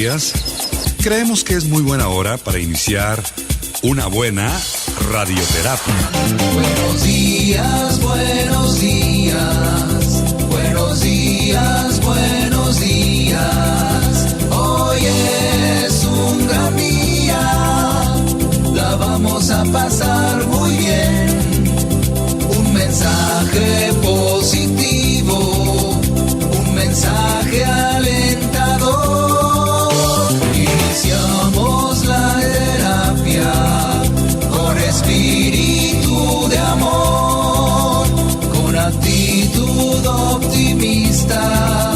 días. Creemos que es muy buena hora para iniciar una buena radioterapia. Buenos días, buenos días, buenos días, buenos días. Hoy es un gran día, la vamos a pasar muy bien. Un mensaje positivo, un mensaje alentador. Iniciamos la terapia con espíritu de amor, con actitud optimista,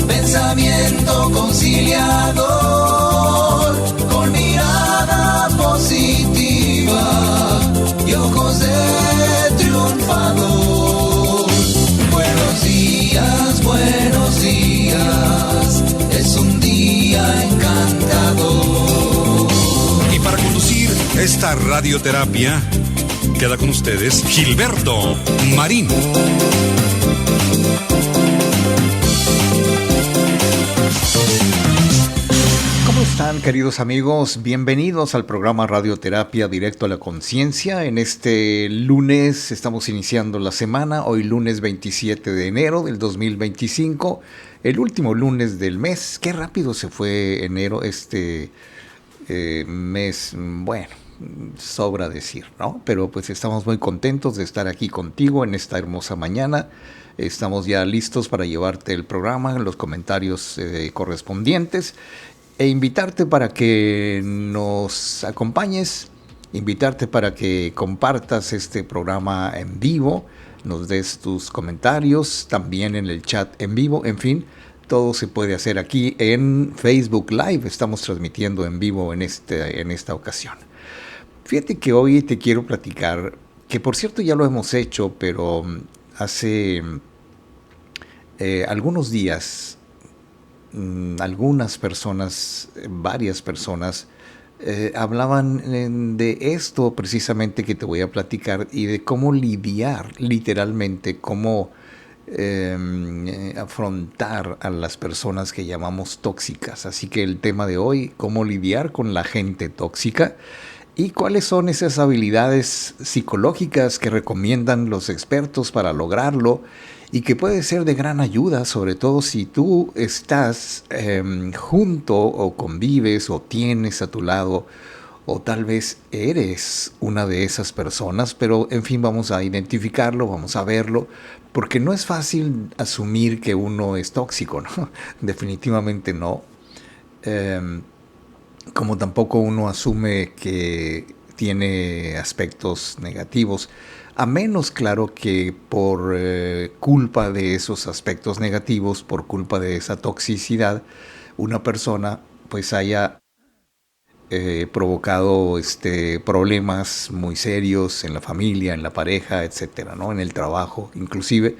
pensamiento conciliador, con mirada positiva y ojos de triunfador. Buenos días, es un día encantador. Y para conducir esta radioterapia, queda con ustedes Gilberto Marín. ¿Cómo están, queridos amigos? Bienvenidos al programa Radioterapia Directo a la Conciencia. En este lunes estamos iniciando la semana, hoy lunes 27 de enero del 2025, el último lunes del mes. Qué rápido se fue enero, mes, bueno, sobra decir, ¿no? Pero pues estamos muy contentos de estar aquí contigo en esta hermosa mañana. Estamos ya listos para llevarte el programa, los comentarios correspondientes. E invitarte para que nos acompañes, invitarte para que compartas este programa en vivo, nos des tus comentarios, también en el chat en vivo, en fin, todo se puede hacer aquí en Facebook Live, estamos transmitiendo en vivo en esta ocasión. Fíjate que hoy te quiero platicar, que por cierto ya lo hemos hecho, pero hace algunos días, algunas personas, varias personas, hablaban de esto precisamente que te voy a platicar y de cómo lidiar, literalmente, cómo afrontar a las personas que llamamos tóxicas. Así que el tema de hoy, cómo lidiar con la gente tóxica y cuáles son esas habilidades psicológicas que recomiendan los expertos para lograrlo y que puede ser de gran ayuda, sobre todo si tú estás junto o convives o tienes a tu lado o tal vez eres una de esas personas, pero en fin, vamos a identificarlo, vamos a verlo, porque no es fácil asumir que uno es tóxico, ¿no? Definitivamente no. Como tampoco uno asume que tiene aspectos negativos, a menos, claro, que por culpa de esos aspectos negativos, por culpa de esa toxicidad, una persona pues haya provocado problemas muy serios en la familia, en la pareja, etcétera, ¿no? En el trabajo, inclusive,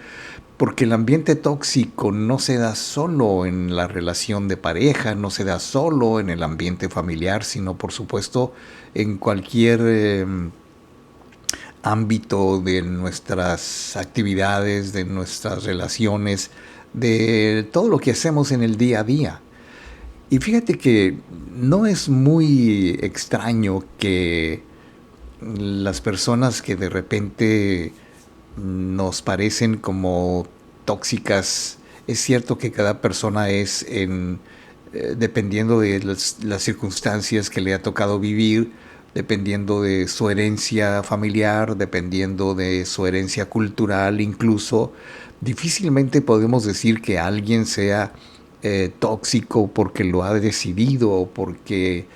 porque el ambiente tóxico no se da solo en la relación de pareja, no se da solo en el ambiente familiar, sino por supuesto en cualquier ámbito de nuestras actividades, de nuestras relaciones, de todo lo que hacemos en el día a día. Y fíjate que no es muy extraño que las personas que de repente nos parecen como tóxicas, es cierto que cada persona es dependiendo de las circunstancias que le ha tocado vivir, dependiendo de su herencia familiar, dependiendo de su herencia cultural incluso, difícilmente podemos decir que alguien sea tóxico porque lo ha decidido o porque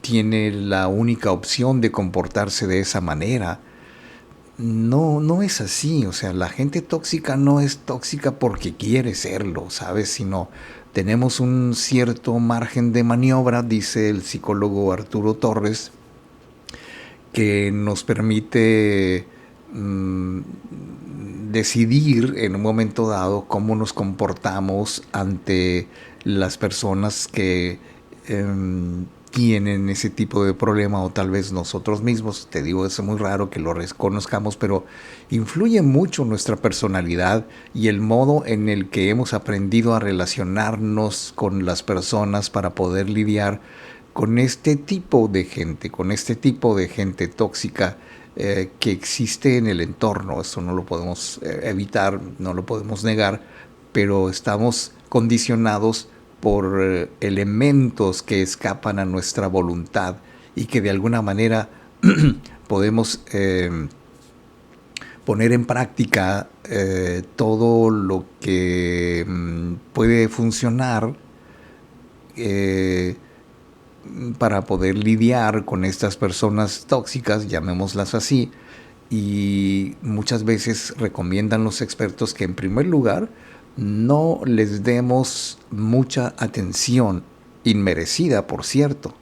tiene la única opción de comportarse de esa manera. No es así, o sea, la gente tóxica no es tóxica porque quiere serlo, ¿sabes? Sino tenemos un cierto margen de maniobra, dice el psicólogo Arturo Torres, que nos permite decidir en un momento dado cómo nos comportamos ante las personas que tienen ese tipo de problema, o tal vez nosotros mismos. Te digo, es muy raro que lo reconozcamos, pero influye mucho nuestra personalidad y el modo en el que hemos aprendido a relacionarnos con las personas para poder lidiar con este tipo de gente, tóxica que existe en el entorno. Eso no lo podemos evitar, no lo podemos negar, pero estamos condicionados por elementos que escapan a nuestra voluntad y que de alguna manera podemos poner en práctica todo lo que puede funcionar para poder lidiar con estas personas tóxicas, llamémoslas así. Y muchas veces recomiendan los expertos que, en primer lugar, no les demos mucha atención, inmerecida, por cierto.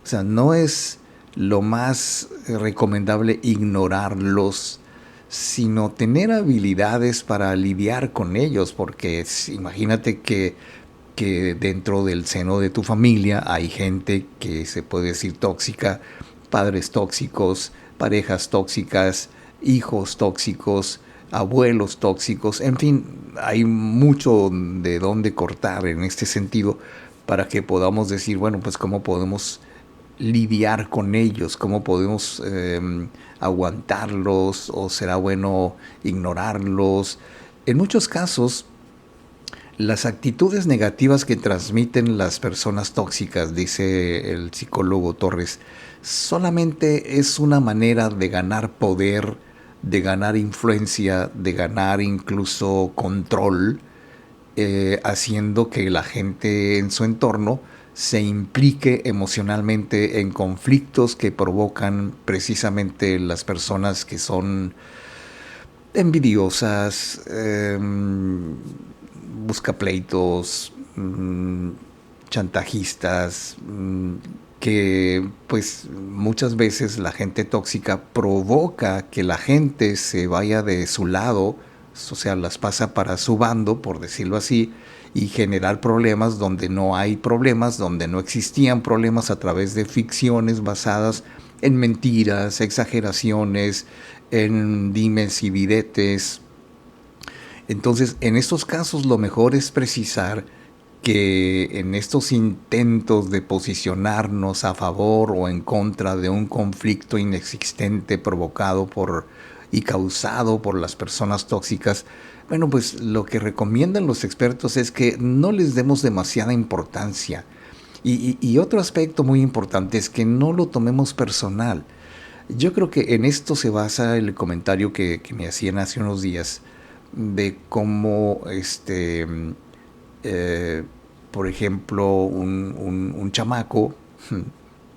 O sea, no es lo más recomendable ignorarlos, sino tener habilidades para lidiar con ellos, porque imagínate que dentro del seno de tu familia hay gente que se puede decir tóxica, padres tóxicos, parejas tóxicas, hijos tóxicos, abuelos tóxicos, en fin, hay mucho de dónde cortar en este sentido para que podamos decir, bueno, pues cómo podemos lidiar con ellos, cómo podemos aguantarlos, o será bueno ignorarlos. En muchos casos, las actitudes negativas que transmiten las personas tóxicas, dice el psicólogo Torres, solamente es una manera de ganar poder, de ganar influencia, de ganar incluso control, haciendo que la gente en su entorno se implique emocionalmente en conflictos que provocan precisamente las personas que son envidiosas, buscapleitos, chantajistas, que pues muchas veces la gente tóxica provoca que la gente se vaya de su lado, o sea, las pasa para su bando, por decirlo así, y generar problemas donde no hay problemas, donde no existían problemas, a través de ficciones basadas en mentiras, exageraciones, en dimes y diretes. Entonces, en estos casos lo mejor es precisar que en estos intentos de posicionarnos a favor o en contra de un conflicto inexistente provocado por y causado por las personas tóxicas, bueno, pues lo que recomiendan los expertos es que no les demos demasiada importancia. Y otro aspecto muy importante es que no lo tomemos personal. Yo creo que en esto se basa el comentario que me hacían hace unos días, de cómo por ejemplo, un chamaco,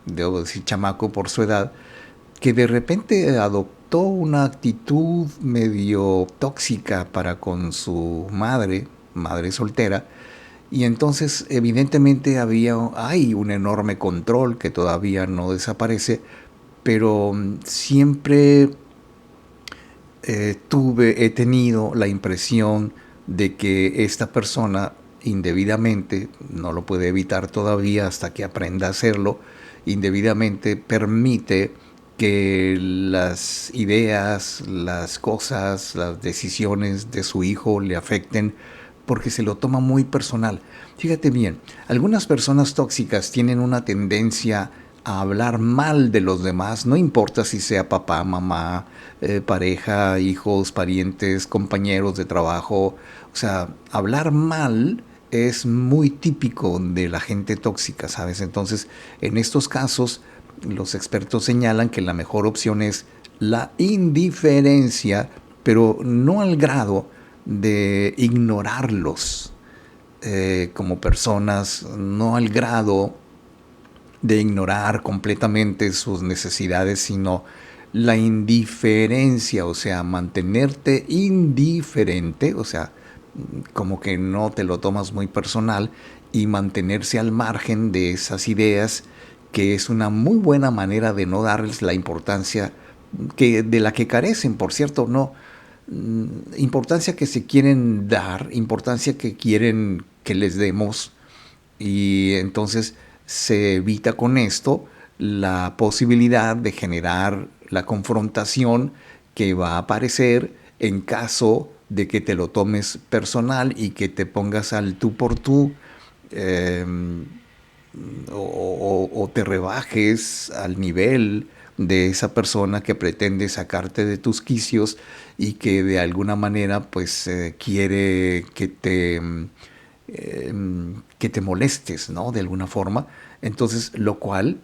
debo decir chamaco por su edad, que de repente adoptó una actitud medio tóxica para con su madre soltera, y entonces evidentemente hay un enorme control que todavía no desaparece, pero siempre he tenido la impresión de que esta persona indebidamente, no lo puede evitar todavía hasta que aprenda a hacerlo, indebidamente permite que las ideas, las cosas, las decisiones de su hijo le afecten, porque se lo toma muy personal. Fíjate bien, algunas personas tóxicas tienen una tendencia a hablar mal de los demás, no importa si sea papá, mamá, pareja, hijos, parientes, compañeros de trabajo. O sea, hablar mal es muy típico de la gente tóxica, ¿sabes? Entonces, en estos casos, los expertos señalan que la mejor opción es la indiferencia, pero no al grado de ignorarlos como personas, no al grado de ignorar completamente sus necesidades, sino la indiferencia, o sea, mantenerte indiferente, o sea, como que no te lo tomas muy personal, y mantenerse al margen de esas ideas, que es una muy buena manera de no darles la importancia de la que carecen, por cierto, no importancia que se quieren dar, importancia que quieren que les demos. Y entonces se evita con esto la posibilidad de generar la confrontación que va a aparecer en caso de que te lo tomes personal y que te pongas al tú por tú, eh, o te rebajes al nivel de esa persona que pretende sacarte de tus quicios y que de alguna manera pues quiere que te molestes, ¿no? De alguna forma. Entonces, lo cual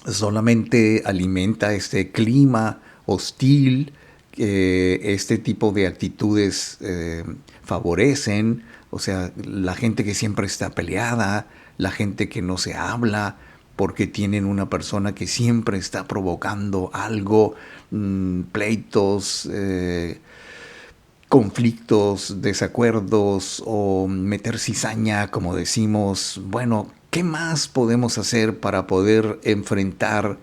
solamente alimenta este clima hostil que este tipo de actitudes favorecen. O sea, la gente que siempre está peleada, la gente que no se habla porque tienen una persona que siempre está provocando algo, pleitos, conflictos, desacuerdos o meter cizaña, como decimos. Bueno, ¿qué más podemos hacer para poder enfrentar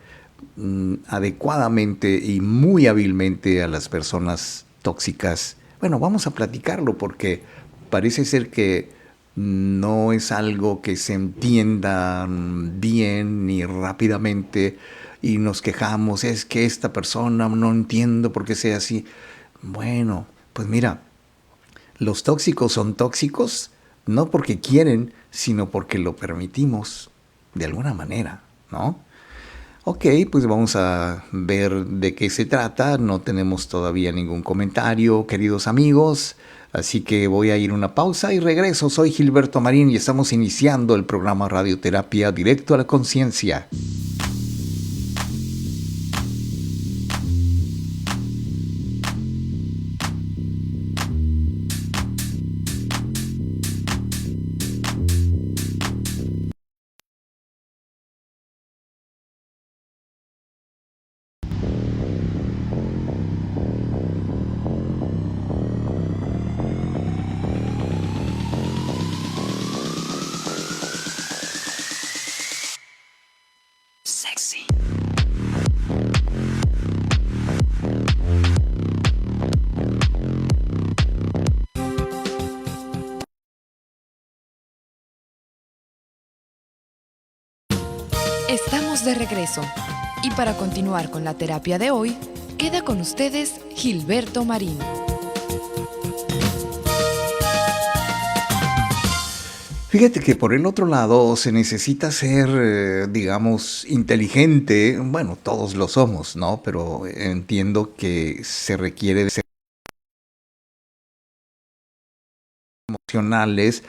adecuadamente y muy hábilmente a las personas tóxicas? Bueno, vamos a platicarlo porque parece ser que no es algo que se entienda bien ni rápidamente y nos quejamos, es que esta persona no entiendo por qué sea así. Bueno, pues mira, los tóxicos son tóxicos no porque quieren, sino porque lo permitimos de alguna manera, ¿no? Ok, pues vamos a ver de qué se trata. No tenemos todavía ningún comentario, queridos amigos. Así que voy a ir a una pausa y regreso. Soy Gilberto Marín y estamos iniciando el programa Radioterapia Directo a la Conciencia. Estamos de regreso y para continuar con la terapia de hoy, queda con ustedes Gilberto Marín. Fíjate que por el otro lado se necesita ser, digamos, inteligente. Bueno, todos lo somos, ¿no? Pero entiendo que se requiere de ser emocionales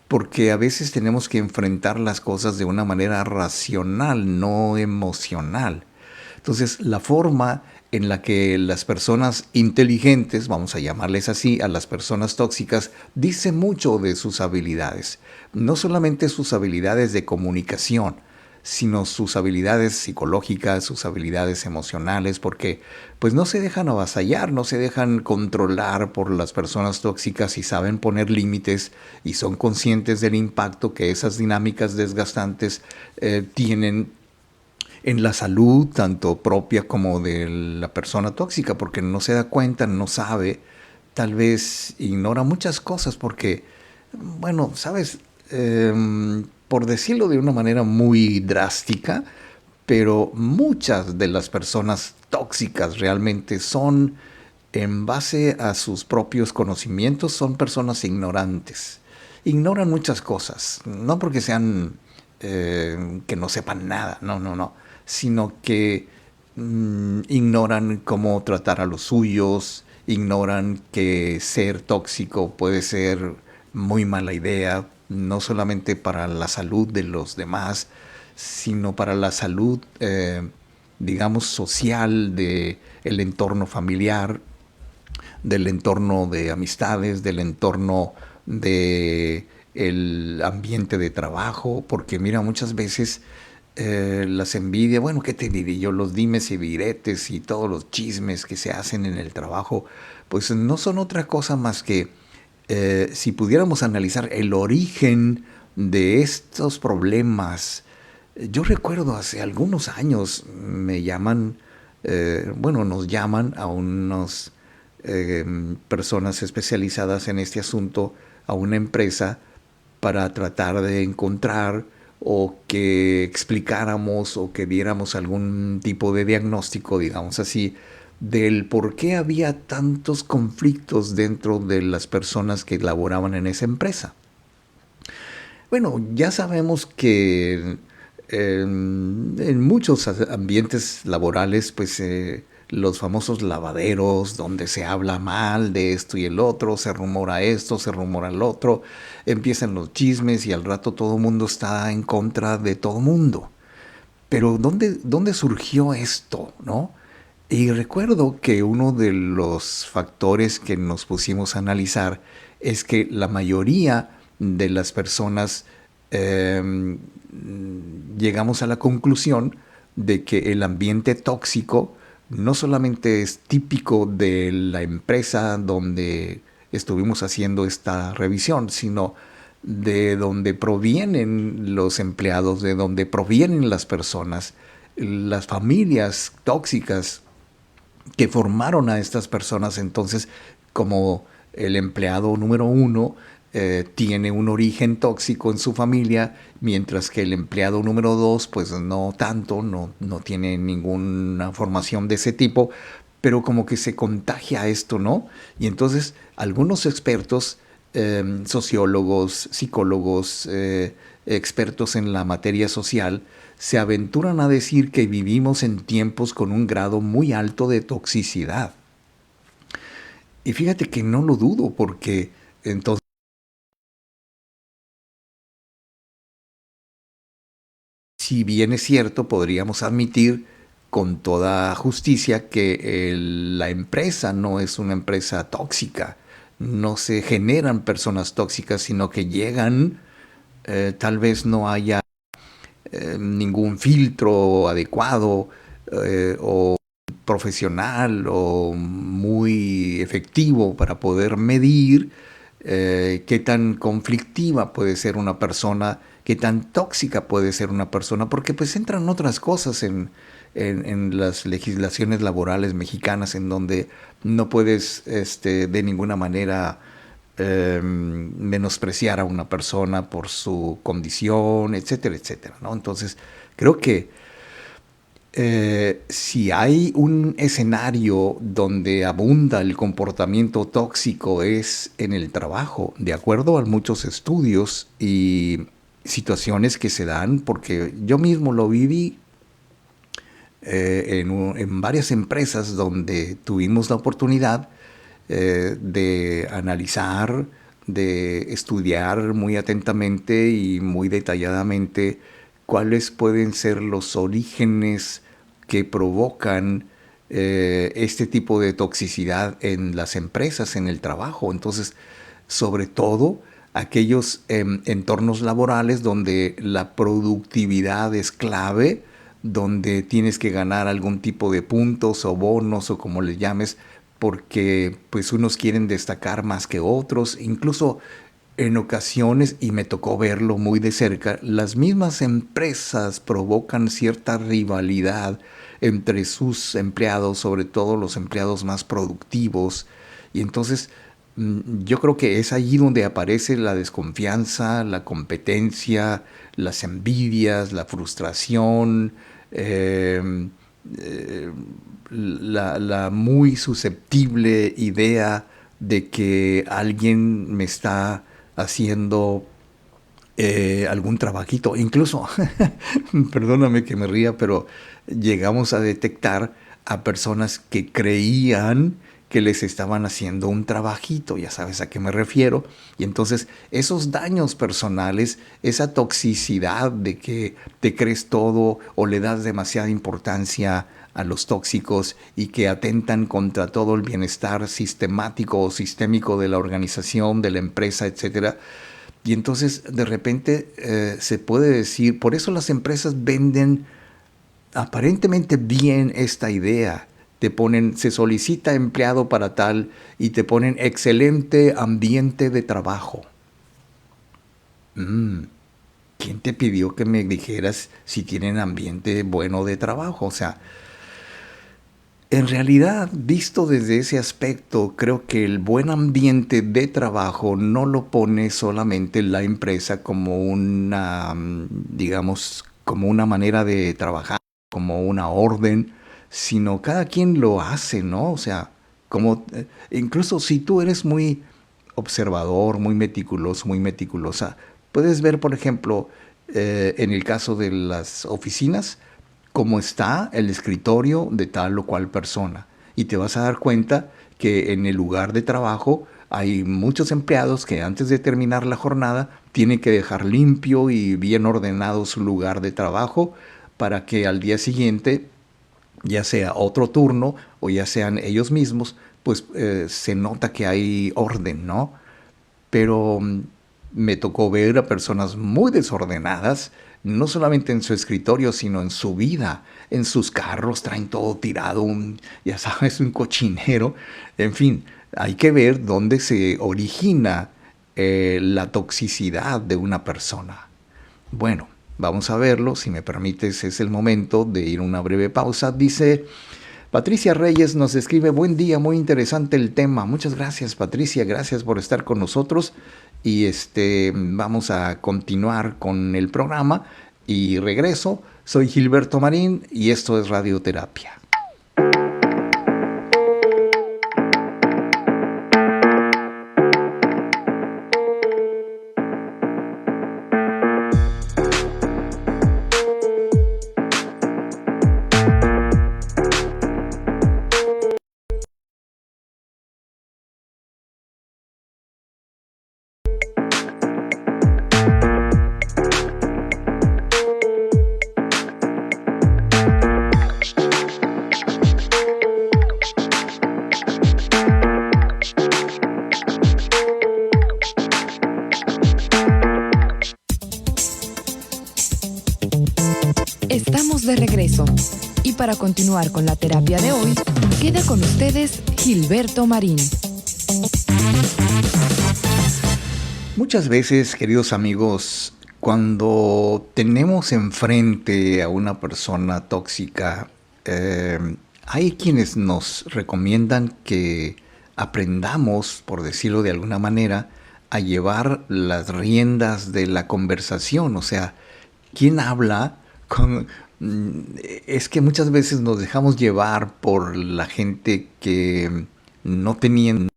porque a veces tenemos que enfrentar las cosas de una manera racional, no emocional. Entonces, la forma en la que las personas inteligentes, vamos a llamarles así, a las personas tóxicas, dice mucho de sus habilidades. No solamente sus habilidades de comunicación, sino sus habilidades psicológicas, sus habilidades emocionales, porque pues no se dejan avasallar, no se dejan controlar por las personas tóxicas y saben poner límites y son conscientes del impacto que esas dinámicas desgastantes tienen en la salud, tanto propia como de la persona tóxica, porque no se da cuenta, no sabe, tal vez ignora muchas cosas, porque, bueno, sabes, por decirlo de una manera muy drástica, pero muchas de las personas tóxicas realmente son, en base a sus propios conocimientos, son personas ignorantes. Ignoran muchas cosas, no porque sean que no sepan nada, no, no, no, sino que ignoran cómo tratar a los suyos, ignoran que ser tóxico puede ser muy mala idea, no solamente para la salud de los demás, sino para la salud, digamos, social de el entorno familiar, del entorno de amistades, del entorno de el ambiente de trabajo, porque mira, muchas veces las envidias, bueno, ¿qué te diré yo? Los dimes y diretes y todos los chismes que se hacen en el trabajo, pues no son otra cosa más que si pudiéramos analizar el origen de estos problemas. Yo recuerdo hace algunos años me llaman, bueno, nos llaman a unas personas especializadas en este asunto, a una empresa, para tratar de encontrar o que explicáramos o que diéramos algún tipo de diagnóstico, digamos así, del por qué había tantos conflictos dentro de las personas que laboraban en esa empresa. Bueno, ya sabemos que en muchos ambientes laborales, pues los famosos lavaderos, donde se habla mal de esto y el otro, se rumora esto, se rumora el otro, empiezan los chismes y al rato todo el mundo está en contra de todo el mundo. Pero ¿dónde surgió esto, no? Y recuerdo que uno de los factores que nos pusimos a analizar es que la mayoría de las personas eh, llegamos a la conclusión de que el ambiente tóxico no solamente es típico de la empresa donde estuvimos haciendo esta revisión, sino de donde provienen los empleados, de donde provienen las personas, las familias tóxicas que formaron a estas personas. Entonces, como el empleado número uno tiene un origen tóxico en su familia, mientras que el empleado número dos, pues no tanto, no tiene ninguna formación de ese tipo, pero como que se contagia esto, ¿no? Y entonces algunos expertos, sociólogos, psicólogos, expertos en la materia social, se aventuran a decir que vivimos en tiempos con un grado muy alto de toxicidad. Y fíjate que no lo dudo, porque entonces, si bien es cierto, podríamos admitir con toda justicia que la empresa no es una empresa tóxica. No se generan personas tóxicas, sino que llegan, tal vez no haya ningún filtro adecuado o profesional o muy efectivo para poder medir qué tan conflictiva puede ser una persona, qué tan tóxica puede ser una persona, porque pues entran otras cosas en las legislaciones laborales mexicanas en donde no puedes de ninguna manera menospreciar a una persona por su condición, etcétera, etcétera, ¿no? Entonces, creo que si hay un escenario donde abunda el comportamiento tóxico es en el trabajo, de acuerdo a muchos estudios y situaciones que se dan, porque yo mismo lo viví en varias empresas donde tuvimos la oportunidad de analizar, de estudiar muy atentamente y muy detalladamente cuáles pueden ser los orígenes que provocan este tipo de toxicidad en las empresas, en el trabajo. Entonces, sobre todo aquellos entornos laborales donde la productividad es clave, donde tienes que ganar algún tipo de puntos o bonos o como le llames, porque pues unos quieren destacar más que otros, incluso en ocasiones, y me tocó verlo muy de cerca, las mismas empresas provocan cierta rivalidad entre sus empleados, sobre todo los empleados más productivos, y entonces yo creo que es allí donde aparece la desconfianza, la competencia, las envidias, la frustración, eh, eh, la muy susceptible idea de que alguien me está haciendo algún trabajito. Incluso, perdóname que me ría, pero llegamos a detectar a personas que creían que les estaban haciendo un trabajito, ya sabes a qué me refiero. Y entonces esos daños personales, esa toxicidad de que te crees todo o le das demasiada importancia a los tóxicos y que atentan contra todo el bienestar sistemático o sistémico de la organización, de la empresa, etcétera. Y entonces de repente se puede decir, por eso las empresas venden aparentemente bien esta idea. Te ponen, se solicita empleado para tal y te ponen excelente ambiente de trabajo. Mm, ¿Quién te pidió que me dijeras si tienen ambiente bueno de trabajo? O sea, En realidad, visto desde ese aspecto, creo que el buen ambiente de trabajo no lo pone solamente la empresa como una, digamos, como una manera de trabajar, como una orden, sino cada quien lo hace, ¿no? O sea, como incluso si tú eres muy observador, muy meticuloso, muy meticulosa, puedes ver, por ejemplo, en el caso de las oficinas, cómo está el escritorio de tal o cual persona. Y te vas a dar cuenta que en el lugar de trabajo hay muchos empleados que antes de terminar la jornada tienen que dejar limpio y bien ordenado su lugar de trabajo para que al día siguiente, ya sea otro turno o ya sean ellos mismos, pues se nota que hay orden, ¿no? Pero me tocó ver a personas muy desordenadas, no solamente en su escritorio, sino en su vida, en sus carros, traen todo tirado, ya sabes, un cochinero. En fin, hay que ver dónde se origina la toxicidad de una persona. Bueno, vamos a verlo, si me permites, es el momento de ir a una breve pausa. Dice Patricia Reyes, nos escribe: buen día, muy interesante el tema. Muchas gracias, Patricia, gracias por estar con nosotros. Y vamos a continuar con el programa y regreso. Soy Gilberto Marín y esto es Radioterapia. Estamos de regreso y para continuar con la terapia de hoy, queda con ustedes Gilberto Marín. Muchas veces, queridos amigos, cuando tenemos enfrente a una persona tóxica, hay quienes nos recomiendan que aprendamos, por decirlo de alguna manera, a llevar las riendas de la conversación. O sea, ¿quién habla? Es que muchas veces nos dejamos llevar por la gente que no tenían,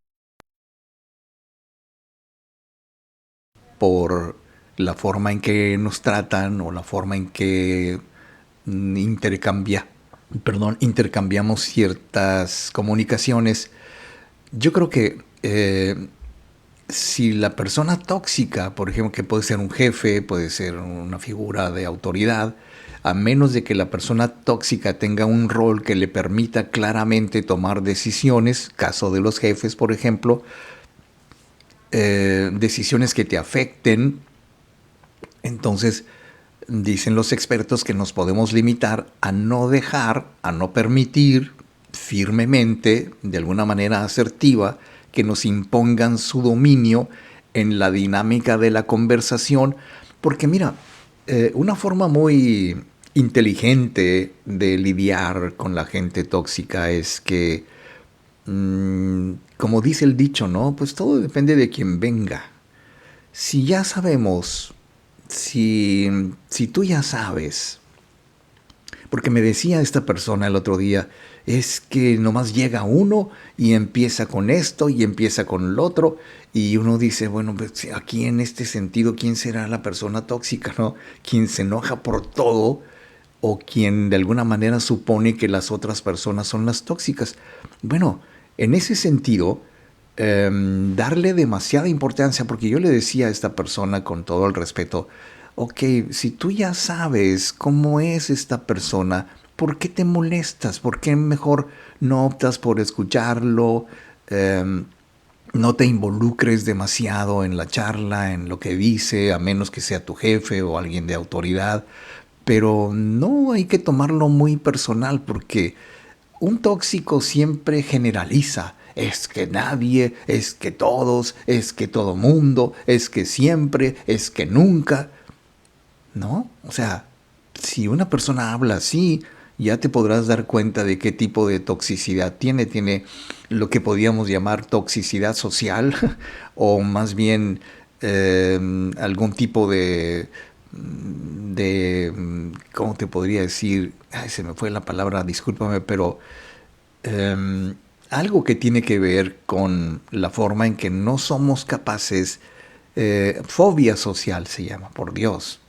por la forma en que nos tratan o la forma en que intercambiamos ciertas comunicaciones. Yo creo que si la persona tóxica, por ejemplo, que puede ser un jefe, puede ser una figura de autoridad, a menos de que la persona tóxica tenga un rol que le permita claramente tomar decisiones, caso de los jefes, por ejemplo, decisiones que te afecten, entonces dicen los expertos que nos podemos limitar a no dejar, a no permitir firmemente, de alguna manera asertiva, que nos impongan su dominio en la dinámica de la conversación, porque mira, una forma muy inteligente de lidiar con la gente tóxica es que, como dice el dicho, ¿no? Pues todo depende de quien venga. Si ya sabemos, si tú ya sabes, porque me decía esta persona el otro día, es que nomás llega uno y empieza con esto y empieza con lo otro, y uno dice, bueno, pues aquí en este sentido, ¿quién será la persona tóxica, no? ¿Quién se enoja por todo o quien de alguna manera supone que las otras personas son las tóxicas? Bueno, en ese sentido, darle demasiada importancia, porque yo le decía a esta persona con todo el respeto, ok, si tú ya sabes cómo es esta persona, ¿por qué te molestas? ¿Por qué mejor no optas por escucharlo? No te involucres demasiado en la charla, en lo que dice, a menos que sea tu jefe o alguien de autoridad. Pero no hay que tomarlo muy personal, porque un tóxico siempre generaliza. Es que nadie, es que todos, es que todo mundo, es que siempre, es que nunca. ¿No? O sea, si una persona habla así, ya te podrás dar cuenta de qué tipo de toxicidad tiene. Tiene lo que podríamos llamar toxicidad social o más bien algún tipo ¿cómo te podría decir? Ay, se me fue la palabra, discúlpame, pero algo que tiene que ver con la forma en que no somos capaces, fobia social se llama, por Dios.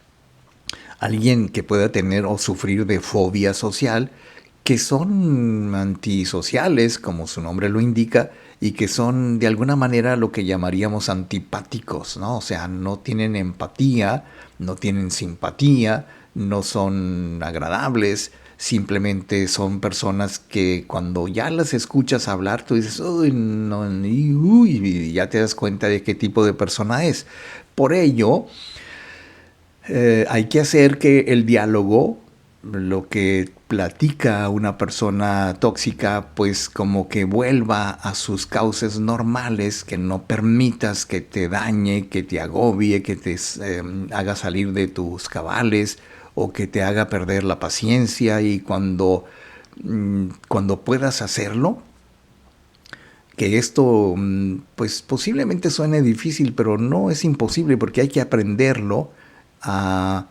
Alguien que pueda tener o sufrir de fobia social, que son antisociales, como su nombre lo indica, y que son de alguna manera lo que llamaríamos antipáticos, ¿no? O sea, no tienen empatía, no tienen simpatía, no son agradables, simplemente son personas que cuando ya las escuchas hablar, tú dices, uy, no, y ya te das cuenta de qué tipo de persona es. Por ello, hay que hacer que el diálogo, lo que platica una persona tóxica, pues como que vuelva a sus cauces normales, que no permitas que te dañe, que te agobie, que te haga salir de tus cabales o que te haga perder la paciencia. Y cuando puedas hacerlo, que esto pues posiblemente suene difícil, pero no es imposible porque hay que aprenderlo a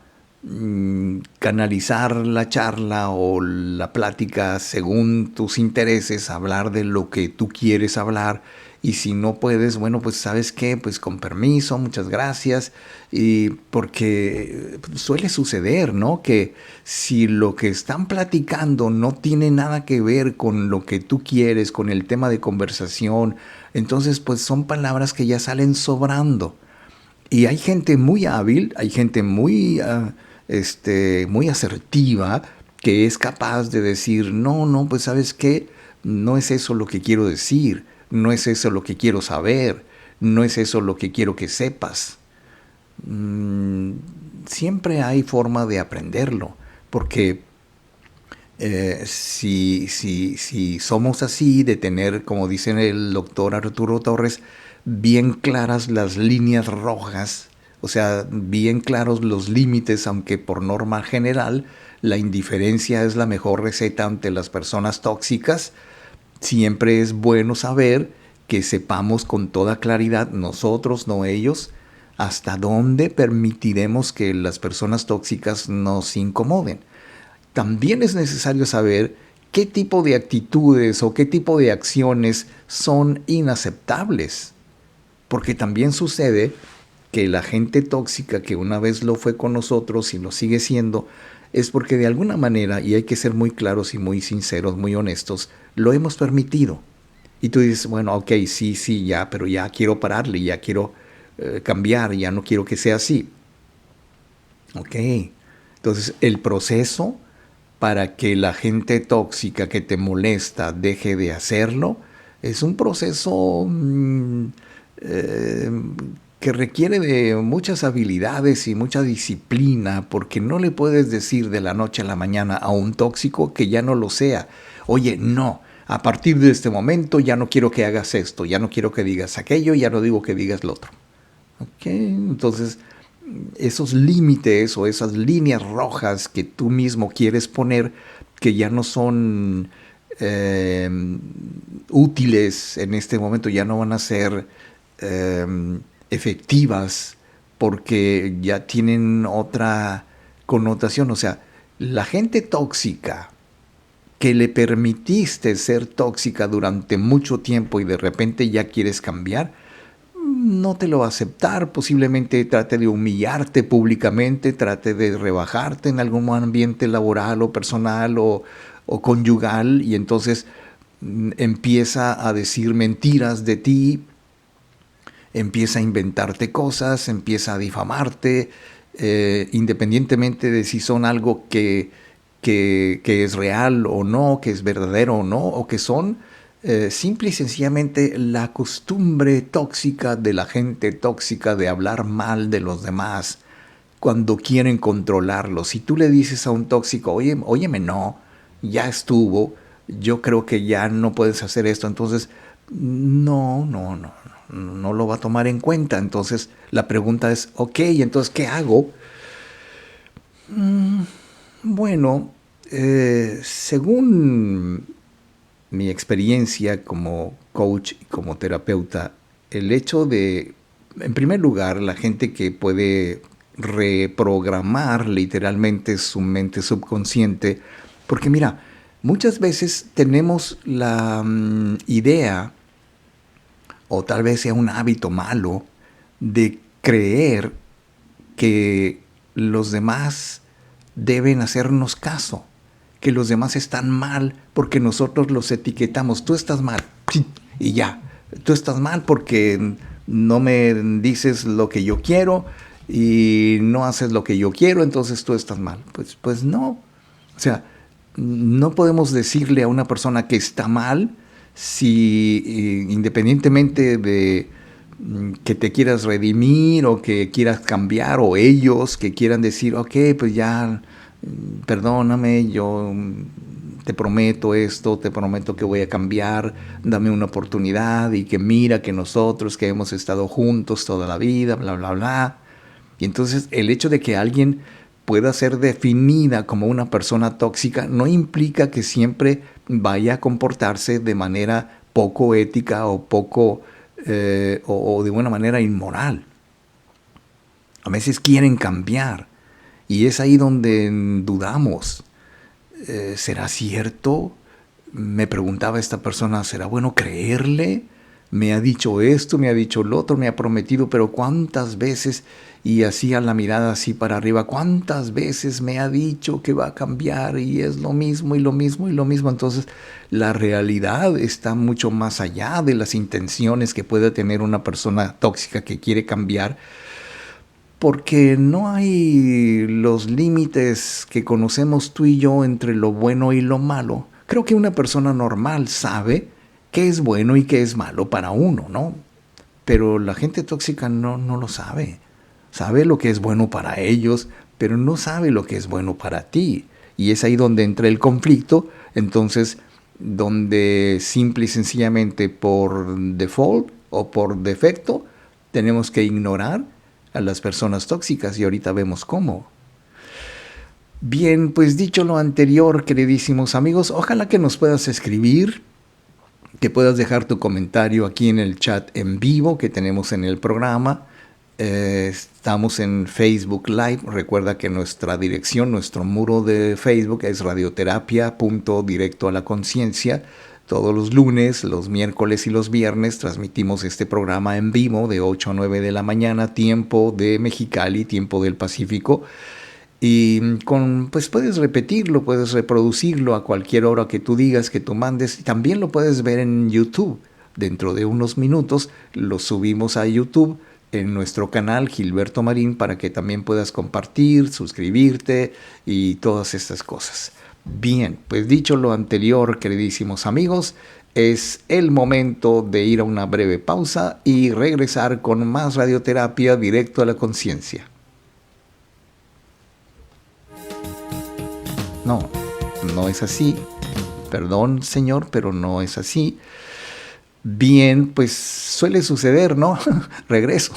canalizar la charla o la plática según tus intereses, hablar de lo que tú quieres hablar, y si no puedes, bueno, pues ¿sabes qué? Pues con permiso, muchas gracias, y porque suele suceder, ¿no? Que si lo que están platicando no tiene nada que ver con lo que tú quieres, con el tema de conversación, entonces pues son palabras que ya salen sobrando. Y hay gente muy hábil, hay gente muy asertiva, que es capaz de decir, no, pues ¿sabes qué? No es eso lo que quiero decir, no es eso lo que quiero saber, no es eso lo que quiero que sepas. Siempre hay forma de aprenderlo, porque si somos así, de tener, como dice el doctor Arturo Torres, bien claras las líneas rojas, o sea, bien claros los límites, aunque por norma general la indiferencia es la mejor receta ante las personas tóxicas, siempre es bueno saber que sepamos con toda claridad, nosotros, no ellos, hasta dónde permitiremos que las personas tóxicas nos incomoden. También es necesario saber qué tipo de actitudes o qué tipo de acciones son inaceptables. Porque también sucede que la gente tóxica que una vez lo fue con nosotros y lo sigue siendo, es porque de alguna manera, y hay que ser muy claros y muy sinceros, muy honestos, lo hemos permitido. Y tú dices, bueno, ok, sí, ya, pero ya quiero pararle, ya quiero cambiar, ya no quiero que sea así. Ok, entonces el proceso para que la gente tóxica que te molesta deje de hacerlo es un proceso que requiere de muchas habilidades y mucha disciplina, porque no le puedes decir de la noche a la mañana a un tóxico que ya no lo sea. Oye, no, a partir de este momento ya no quiero que hagas esto, ya no quiero que digas aquello, ya no digo que digas lo otro. ¿Ok? Entonces, esos límites o esas líneas rojas que tú mismo quieres poner, que ya no son útiles en este momento, ya no van a ser efectivas porque ya tienen otra connotación. O sea, la gente tóxica que le permitiste ser tóxica durante mucho tiempo y de repente ya quieres cambiar, no te lo va a aceptar. Posiblemente trate de humillarte públicamente, trate de rebajarte en algún ambiente laboral o personal o conyugal, y entonces empieza a decir mentiras de ti, empieza a inventarte cosas, empieza a difamarte, independientemente de si son algo que es real o no, que es verdadero o no, o que son simple y sencillamente la costumbre tóxica de la gente tóxica de hablar mal de los demás cuando quieren controlarlos. Si tú le dices a un tóxico, óyeme, no, ya estuvo, yo creo que ya no puedes hacer esto, entonces no lo va a tomar en cuenta. Entonces la pregunta es, ok, entonces ¿qué hago? Bueno, según mi experiencia como coach y como terapeuta, el hecho de, en primer lugar, la gente que puede reprogramar literalmente su mente subconsciente, porque mira, muchas veces tenemos la idea, o tal vez sea un hábito malo, de creer que los demás deben hacernos caso, que los demás están mal porque nosotros los etiquetamos. Tú estás mal, y ya. Tú estás mal porque no me dices lo que yo quiero y no haces lo que yo quiero, entonces tú estás mal. Pues no. O sea, no podemos decirle a una persona que está mal si independientemente de que te quieras redimir o que quieras cambiar, o ellos que quieran decir, ok, pues ya, perdóname, yo te prometo esto, te prometo que voy a cambiar, dame una oportunidad, y que mira que nosotros que hemos estado juntos toda la vida, bla, bla, bla. Y entonces el hecho de que alguien pueda ser definida como una persona tóxica no implica que siempre vaya a comportarse de manera poco ética o poco o de una manera inmoral. A veces quieren cambiar y es ahí donde dudamos. ¿Será cierto? Me preguntaba esta persona, ¿será bueno creerle? Me ha dicho esto, me ha dicho lo otro, me ha prometido, pero ¿cuántas veces? Y hacía la mirada así para arriba, ¿cuántas veces me ha dicho que va a cambiar? Y es lo mismo y lo mismo y lo mismo. Entonces, la realidad está mucho más allá de las intenciones que puede tener una persona tóxica que quiere cambiar, porque no hay los límites que conocemos tú y yo entre lo bueno y lo malo. Creo que una persona normal sabe qué es bueno y qué es malo para uno, ¿no? Pero la gente tóxica no lo sabe. Sabe lo que es bueno para ellos, pero no sabe lo que es bueno para ti. Y es ahí donde entra el conflicto, entonces, donde simple y sencillamente por default o por defecto tenemos que ignorar a las personas tóxicas, y ahorita vemos cómo. Bien, pues dicho lo anterior, queridísimos amigos, ojalá que nos puedas escribir, que puedas dejar tu comentario aquí en el chat en vivo que tenemos en el programa. Estamos en Facebook Live. Recuerda que nuestra dirección, nuestro muro de Facebook es radioterapia.directo a la conciencia. Todos los lunes, los miércoles y los viernes transmitimos este programa en vivo de 8 a 9 de la mañana, tiempo de Mexicali, tiempo del Pacífico. Y pues puedes repetirlo, puedes reproducirlo a cualquier hora que tú digas, que tú mandes. También lo puedes ver en YouTube. Dentro de unos minutos lo subimos a YouTube en nuestro canal Gilberto Marín, para que también puedas compartir, suscribirte y todas estas cosas. Bien, pues dicho lo anterior, queridísimos amigos, es el momento de ir a una breve pausa y regresar con más radioterapia directo a la conciencia. No es así. Perdón, señor, pero no es así. Bien, pues suele suceder, ¿no? Regreso.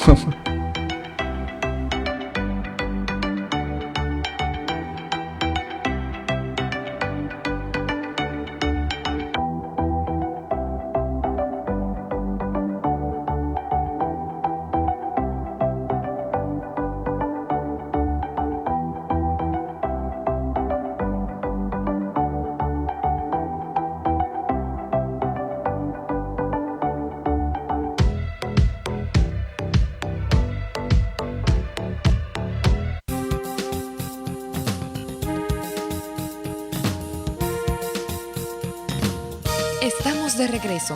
Estamos de regreso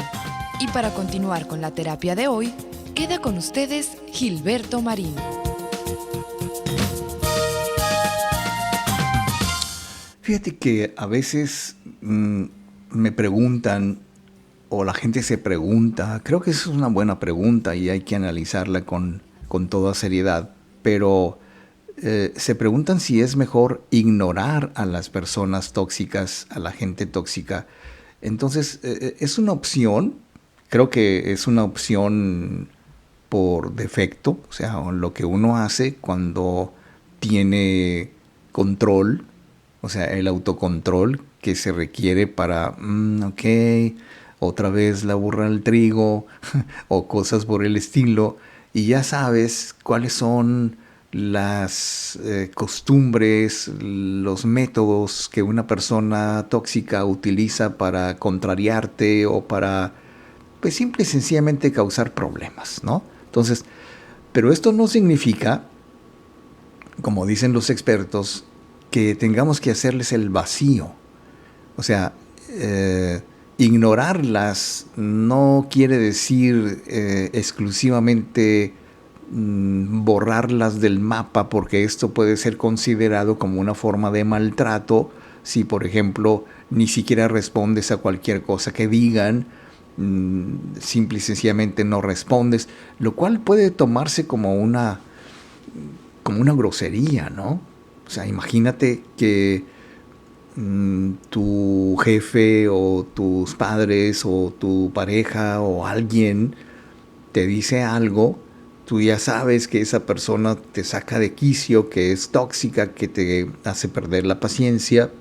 y para continuar con la terapia de hoy, queda con ustedes Gilberto Marín. Fíjate que a veces me preguntan, o la gente se pregunta, creo que esa es una buena pregunta y hay que analizarla con toda seriedad, pero se preguntan si es mejor ignorar a las personas tóxicas, a la gente tóxica. Entonces, es una opción, creo que es una opción por defecto, o sea, lo que uno hace cuando tiene control O sea, el autocontrol que se requiere para, ok, otra vez la burra al trigo o cosas por el estilo. Y ya sabes cuáles son las costumbres, los métodos que una persona tóxica utiliza para contrariarte o para, pues simple y sencillamente causar problemas, ¿no? Entonces, pero esto no significa, como dicen los expertos, que tengamos que hacerles el vacío. O sea, ignorarlas no quiere decir exclusivamente borrarlas del mapa, porque esto puede ser considerado como una forma de maltrato si, por ejemplo, ni siquiera respondes a cualquier cosa que digan, simple y sencillamente no respondes, lo cual puede tomarse como una grosería, ¿no? O sea, imagínate que tu jefe o tus padres o tu pareja o alguien te dice algo, tú ya sabes que esa persona te saca de quicio, que es tóxica, que te hace perder la paciencia,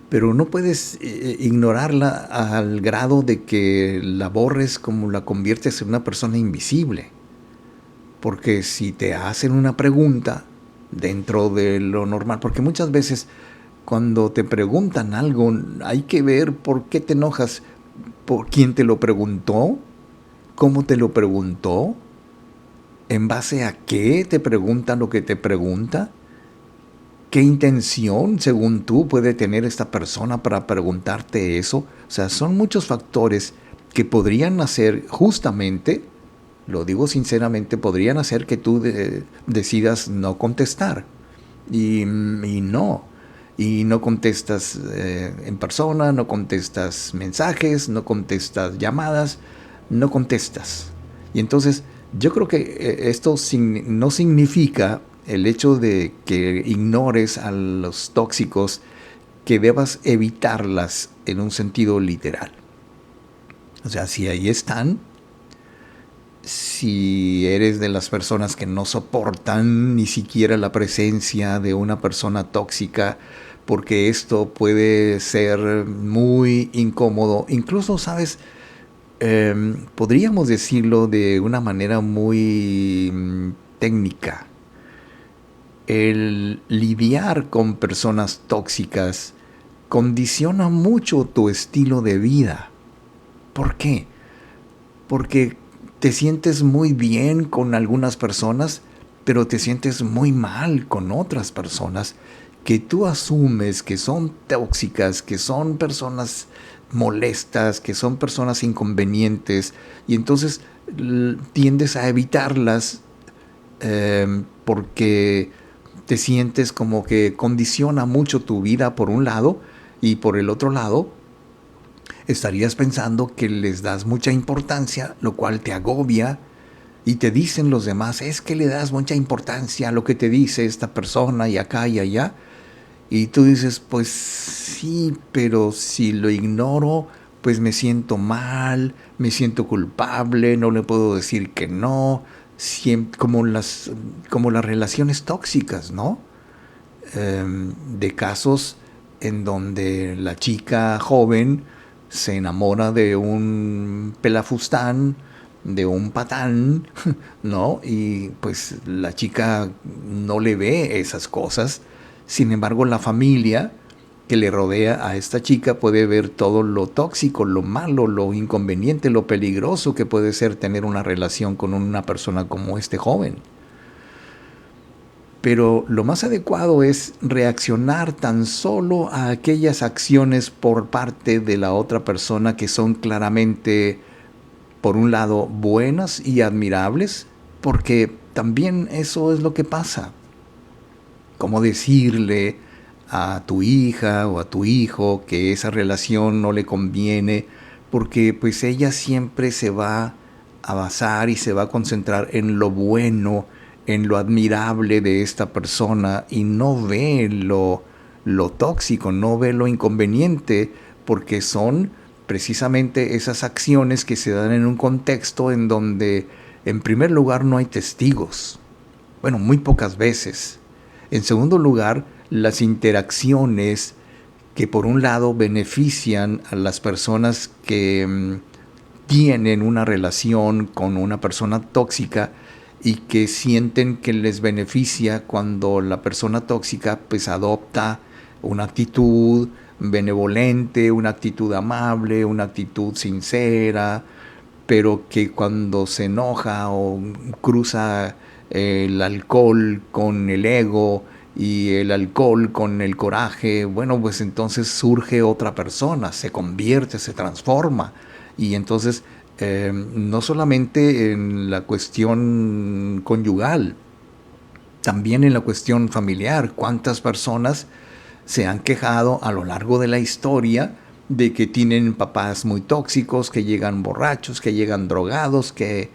pero no puedes ignorarla al grado de que la borres, como la conviertes en una persona invisible. Porque si te hacen una pregunta dentro de lo normal, porque muchas veces cuando te preguntan algo hay que ver por qué te enojas, por quién te lo preguntó, cómo te lo preguntó, en base a qué te pregunta lo que te pregunta, qué intención según tú puede tener esta persona para preguntarte eso. O sea, son muchos factores que podrían hacer justamente, lo digo sinceramente, podrían hacer que tú decidas no contestar. Y no contestas en persona, no contestas mensajes, no contestas llamadas, no contestas. Y entonces yo creo que esto no significa el hecho de que ignores a los tóxicos, que debas evitarlas en un sentido literal. O sea, si ahí están, si eres de las personas que no soportan ni siquiera la presencia de una persona tóxica, porque esto puede ser muy incómodo, incluso, ¿sabes? Podríamos decirlo de una manera muy técnica. El lidiar con personas tóxicas condiciona mucho tu estilo de vida. ¿Por qué? Porque te sientes muy bien con algunas personas, pero te sientes muy mal con otras personas que tú asumes que son tóxicas, que son personas molestas, que son personas inconvenientes, y entonces tiendes a evitarlas porque te sientes como que condiciona mucho tu vida por un lado, y por el otro lado estarías pensando que les das mucha importancia, lo cual te agobia, y te dicen los demás, es que le das mucha importancia a lo que te dice esta persona y acá y allá. Y tú dices, pues sí, pero si lo ignoro, pues me siento mal, me siento culpable, no le puedo decir que no, como las relaciones tóxicas, ¿no? De casos en donde la chica joven se enamora de un pelafustán, de un patán, ¿no? Y pues la chica no le ve esas cosas. Sin embargo, la familia que le rodea a esta chica puede ver todo lo tóxico, lo malo, lo inconveniente, lo peligroso que puede ser tener una relación con una persona como este joven. Pero lo más adecuado es reaccionar tan solo a aquellas acciones por parte de la otra persona que son claramente, por un lado, buenas y admirables, porque también eso es lo que pasa. Cómo decirle a tu hija o a tu hijo que esa relación no le conviene, porque pues ella siempre se va a basar y se va a concentrar en lo bueno, en lo admirable de esta persona, y no ve lo tóxico, no ve lo inconveniente, porque son precisamente esas acciones que se dan en un contexto en donde, en primer lugar, no hay testigos. Bueno, muy pocas veces. En segundo lugar, las interacciones que por un lado benefician a las personas que tienen una relación con una persona tóxica y que sienten que les beneficia cuando la persona tóxica pues adopta una actitud benevolente, una actitud amable, una actitud sincera, pero que cuando se enoja o cruza el alcohol con el ego y el alcohol con el coraje, bueno, pues entonces surge otra persona, se convierte, se transforma. Y entonces no solamente en la cuestión conyugal, también en la cuestión familiar. ¿Cuántas personas se han quejado a lo largo de la historia de que tienen papás muy tóxicos, que llegan borrachos, que llegan drogados, que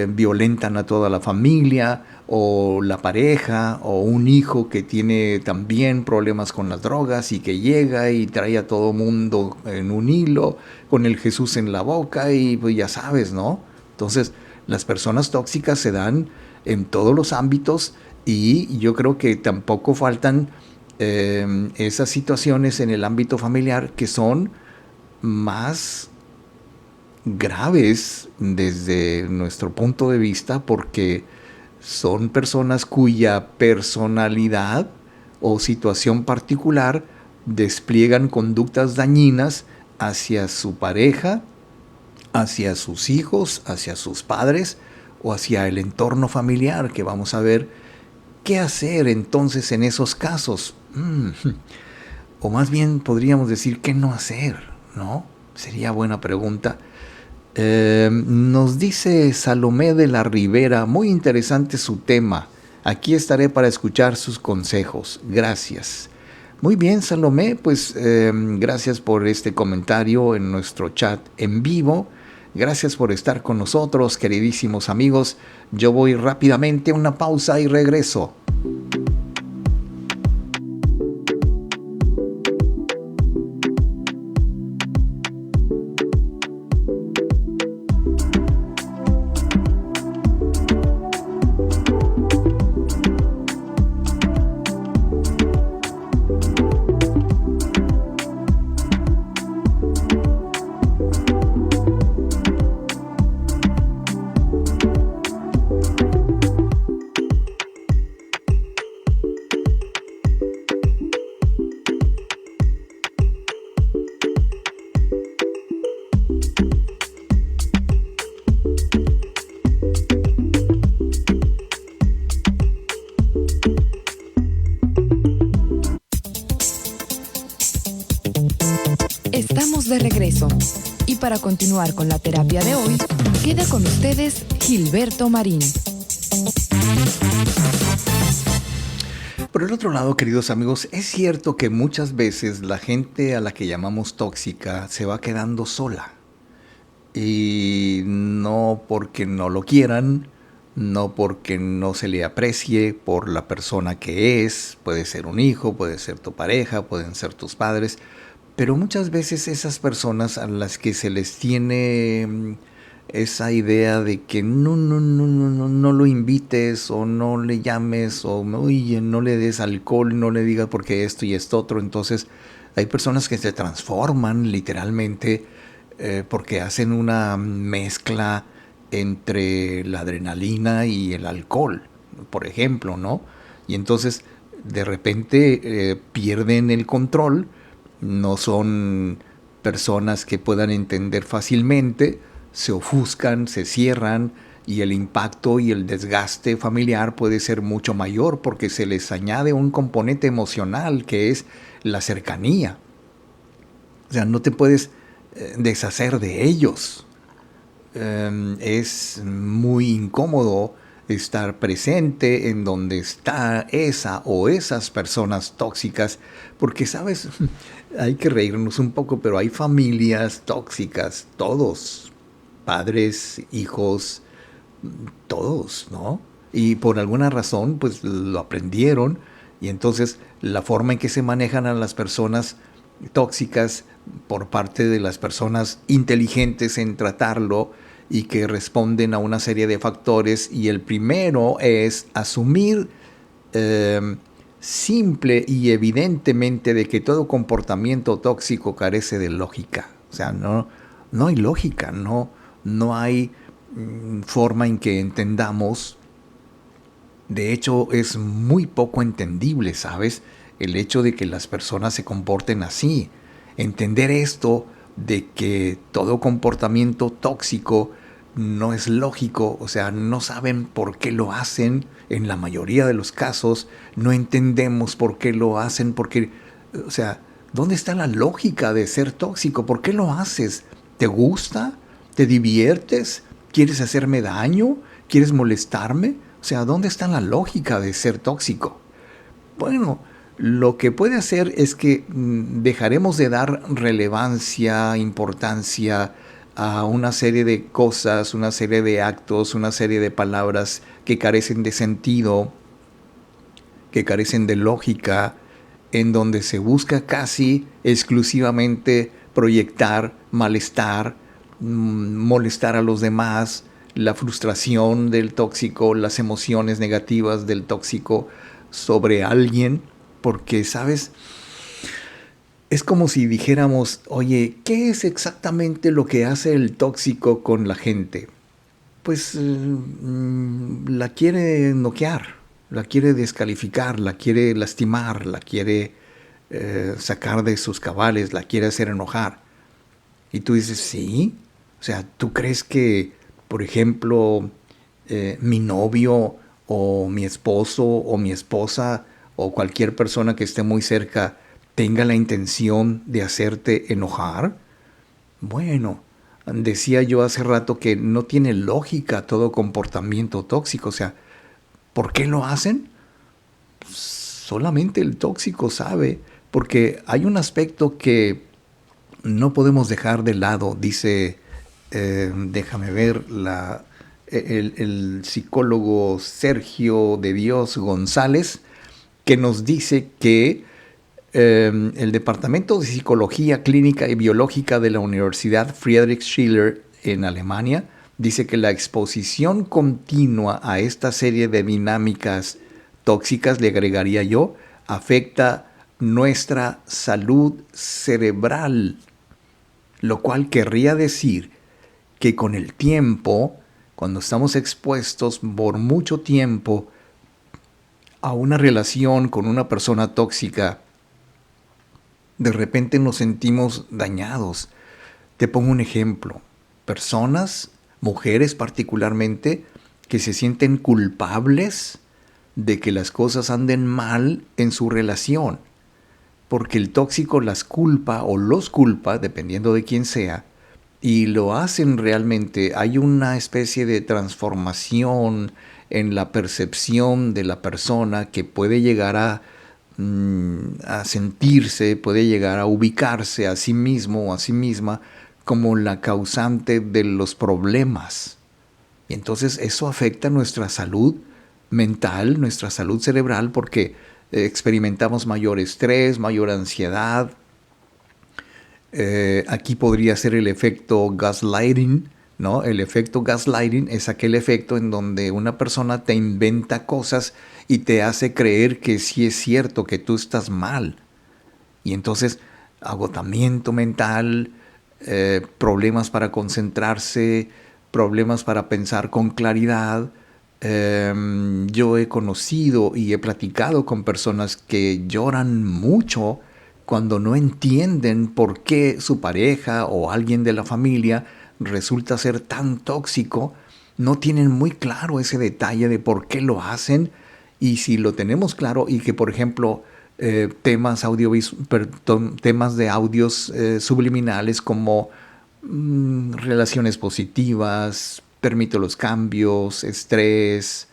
violentan a toda la familia, o la pareja, o un hijo que tiene también problemas con las drogas y que llega y trae a todo mundo en un hilo, con el Jesús en la boca y pues ya sabes, ¿no? Entonces, las personas tóxicas se dan en todos los ámbitos y yo creo que tampoco faltan esas situaciones en el ámbito familiar que son más graves desde nuestro punto de vista porque son personas cuya personalidad o situación particular despliegan conductas dañinas hacia su pareja, hacia sus hijos, hacia sus padres o hacia el entorno familiar, que vamos a ver qué hacer entonces en esos casos. O más bien podríamos decir qué no hacer, ¿no? Sería buena pregunta. Nos dice Salomé de la Rivera, muy interesante su tema. Aquí estaré para escuchar sus consejos. Gracias. Muy bien, Salomé, pues gracias por este comentario en nuestro chat en vivo. Gracias por estar con nosotros, queridísimos amigos. Yo voy rápidamente a una pausa y regreso. Estamos de regreso y para continuar con la terapia de hoy, queda con ustedes Gilberto Marín. Por el otro lado, queridos amigos, es cierto que muchas veces la gente a la que llamamos tóxica se va quedando sola. Y no porque no lo quieran, no porque no se le aprecie por la persona que es, puede ser un hijo, puede ser tu pareja, pueden ser tus padres, pero muchas veces esas personas a las que se les tiene esa idea de que no lo invites o no le llames o oye, no le des alcohol, no le digas porque esto y esto otro, entonces hay personas que se transforman literalmente porque hacen una mezcla entre la adrenalina y el alcohol, por ejemplo, ¿no? Y entonces de repente pierden el control, no son personas que puedan entender fácilmente, se ofuscan, se cierran y el impacto y el desgaste familiar puede ser mucho mayor porque se les añade un componente emocional que es la cercanía. O sea, no te puedes deshacer de ellos. Es muy incómodo estar presente en donde está esa o esas personas tóxicas, porque, ¿sabes? Hay que reírnos un poco, pero hay familias tóxicas, todos, padres, hijos, todos, ¿no? Y por alguna razón, pues lo aprendieron, y entonces la forma en que se manejan a las personas tóxicas por parte de las personas inteligentes en tratarlo y que responden a una serie de factores, y el primero es asumir simple y evidentemente de que todo comportamiento tóxico carece de lógica. O sea, no hay lógica, no hay forma en que entendamos. De hecho, es muy poco entendible, ¿sabes? El hecho de que las personas se comporten así. Entender esto de que todo comportamiento tóxico no es lógico, o sea, no saben por qué lo hacen. En la mayoría de los casos no entendemos por qué lo hacen, porque, o sea, ¿dónde está la lógica de ser tóxico? ¿Por qué lo haces? ¿Te gusta? ¿Te diviertes? ¿Quieres hacerme daño? ¿Quieres molestarme? O sea, ¿dónde está la lógica de ser tóxico? Bueno, lo que puede hacer es que dejaremos de dar relevancia, importancia a una serie de cosas, una serie de actos, una serie de palabras que carecen de sentido, que carecen de lógica, en donde se busca casi exclusivamente proyectar malestar, molestar a los demás, la frustración del tóxico, las emociones negativas del tóxico sobre alguien, porque, ¿sabes? Es como si dijéramos, oye, ¿qué es exactamente lo que hace el tóxico con la gente? Pues la quiere noquear, la quiere descalificar, la quiere lastimar, la quiere sacar de sus cabales, la quiere hacer enojar. Y tú dices, sí. O sea, ¿tú crees que, por ejemplo, mi novio o mi esposo o mi esposa o cualquier persona que esté muy cerca tenga la intención de hacerte enojar? Bueno, decía yo hace rato que no tiene lógica todo comportamiento tóxico. O sea, ¿por qué lo hacen? Solamente el tóxico sabe, porque hay un aspecto que no podemos dejar de lado, dice, déjame ver, el psicólogo Sergio de Dios González, que nos dice que el Departamento de Psicología Clínica y Biológica de la Universidad Friedrich Schiller en Alemania dice que la exposición continua a esta serie de dinámicas tóxicas, le agregaría yo, afecta nuestra salud cerebral, lo cual querría decir que con el tiempo, cuando estamos expuestos por mucho tiempo a una relación con una persona tóxica, de repente nos sentimos dañados. Te pongo un ejemplo. Personas, mujeres particularmente, que se sienten culpables de que las cosas anden mal en su relación, porque el tóxico las culpa o los culpa, dependiendo de quién sea, y lo hacen realmente. Hay una especie de transformación en la percepción de la persona que puede llegar a sentirse, puede llegar a ubicarse a sí mismo o a sí misma como la causante de los problemas. Y entonces eso afecta nuestra salud mental, nuestra salud cerebral, porque experimentamos mayor estrés, mayor ansiedad. Aquí podría ser el efecto gaslighting, ¿no? El efecto gaslighting es aquel efecto en donde una persona te inventa cosas y te hace creer que sí es cierto, que tú estás mal. Y entonces, agotamiento mental, problemas para concentrarse, problemas para pensar con claridad. Yo he conocido y he platicado con personas que lloran mucho cuando no entienden por qué su pareja o alguien de la familia resulta ser tan tóxico. No tienen muy claro ese detalle de por qué lo hacen. Y si lo tenemos claro, y que por ejemplo temas de audios subliminales como relaciones positivas, permito los cambios, estrés,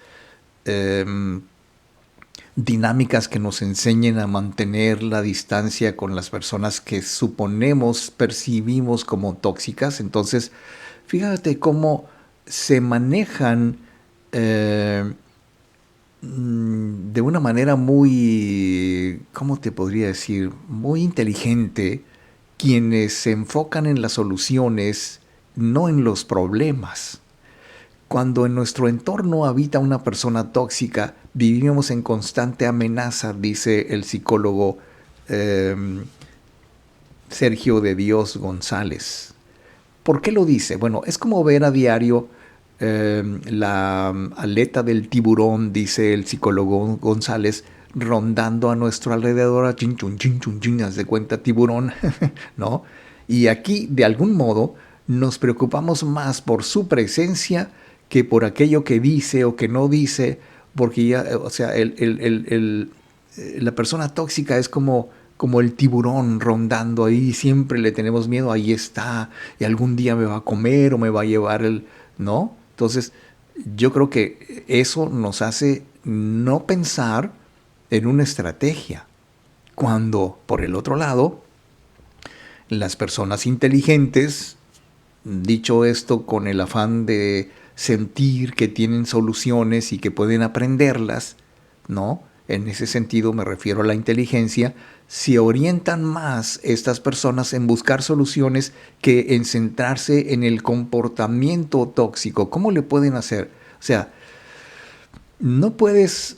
dinámicas que nos enseñen a mantener la distancia con las personas que percibimos como tóxicas. Entonces, fíjate cómo se manejan de una manera muy, ¿cómo te podría decir? Muy inteligente, quienes se enfocan en las soluciones, no en los problemas. Cuando en nuestro entorno habita una persona tóxica, vivimos en constante amenaza, dice el psicólogo Sergio de Dios González. ¿Por qué lo dice? Bueno, es como ver a diario la aleta del tiburón, dice el psicólogo González, rondando a nuestro alrededor, chin, chun, chin, chun, chin, haz de cuenta tiburón, ¿no? Y aquí, de algún modo, nos preocupamos más por su presencia que por aquello que dice o que no dice, porque ya, o sea, la persona tóxica es como el tiburón rondando ahí, siempre le tenemos miedo, ahí está, y algún día me va a comer o me va a llevar ¿no? Entonces, yo creo que eso nos hace no pensar en una estrategia, cuando, por el otro lado, las personas inteligentes, dicho esto con el afán de sentir que tienen soluciones y que pueden aprenderlas, ¿no? En ese sentido me refiero a la inteligencia, se orientan más estas personas en buscar soluciones que en centrarse en el comportamiento tóxico. ¿Cómo le pueden hacer? O sea, no puedes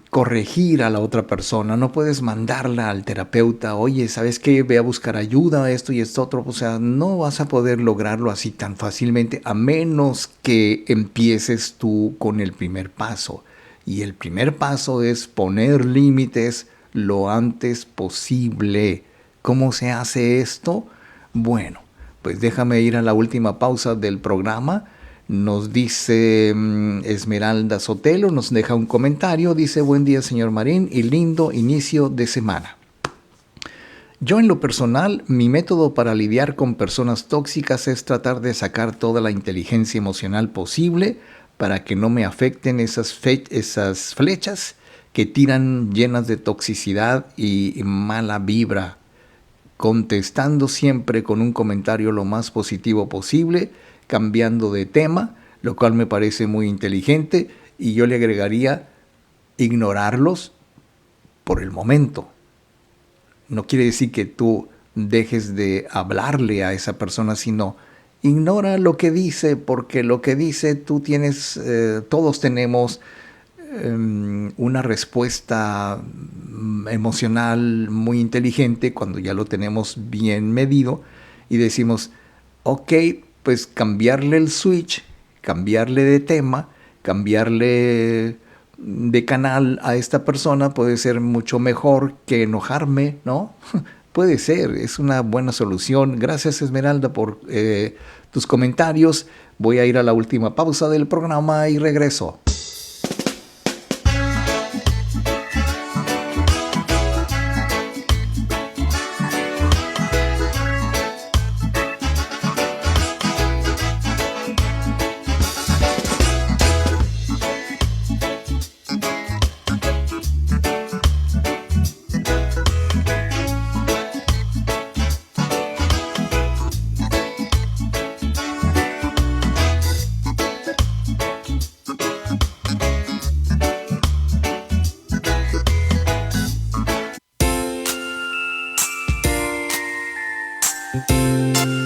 corregir a la otra persona, no puedes mandarla al terapeuta, oye, ¿sabes qué? Ve a buscar ayuda, esto y esto otro. O sea, no vas a poder lograrlo así tan fácilmente, a menos que empieces tú con el primer paso. Y el primer paso es poner límites lo antes posible. ¿Cómo se hace esto? Bueno, pues déjame ir a la última pausa del programa. Nos dice Esmeralda Sotelo, nos deja un comentario, dice: buen día señor Marín y lindo inicio de semana. Yo en lo personal, mi método para lidiar con personas tóxicas es tratar de sacar toda la inteligencia emocional posible para que no me afecten esas flechas que tiran llenas de toxicidad y mala vibra, contestando siempre con un comentario lo más positivo posible, cambiando de tema, lo cual me parece muy inteligente, y yo le agregaría ignorarlos por el momento. No quiere decir que tú dejes de hablarle a esa persona, sino ignora lo que dice, porque lo que dice tú tienes, todos tenemos una respuesta emocional muy inteligente cuando ya lo tenemos bien medido y decimos, ok, pues cambiarle el switch, cambiarle de tema, cambiarle de canal a esta persona puede ser mucho mejor que enojarme, ¿no? Puede ser, es una buena solución. Gracias, Esmeralda, por tus comentarios. Voy a ir a la última pausa del programa y regreso.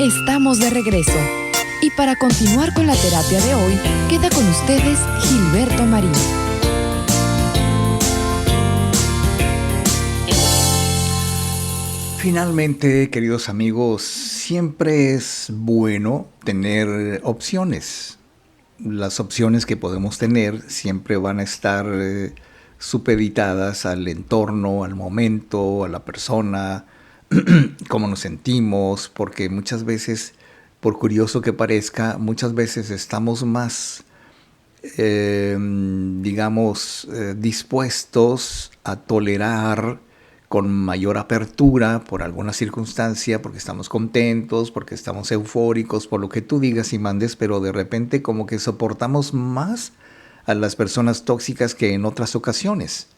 Estamos de regreso. Y para continuar con la terapia de hoy, queda con ustedes Gilberto Marín. Finalmente, queridos amigos, siempre es bueno tener opciones. Las opciones que podemos tener siempre van a estar supeditadas al entorno, al momento, a la persona, cómo nos sentimos, porque muchas veces, por curioso que parezca, muchas veces estamos más, dispuestos a tolerar con mayor apertura por alguna circunstancia, porque estamos contentos, porque estamos eufóricos, por lo que tú digas y mandes, pero de repente como que soportamos más a las personas tóxicas que en otras ocasiones.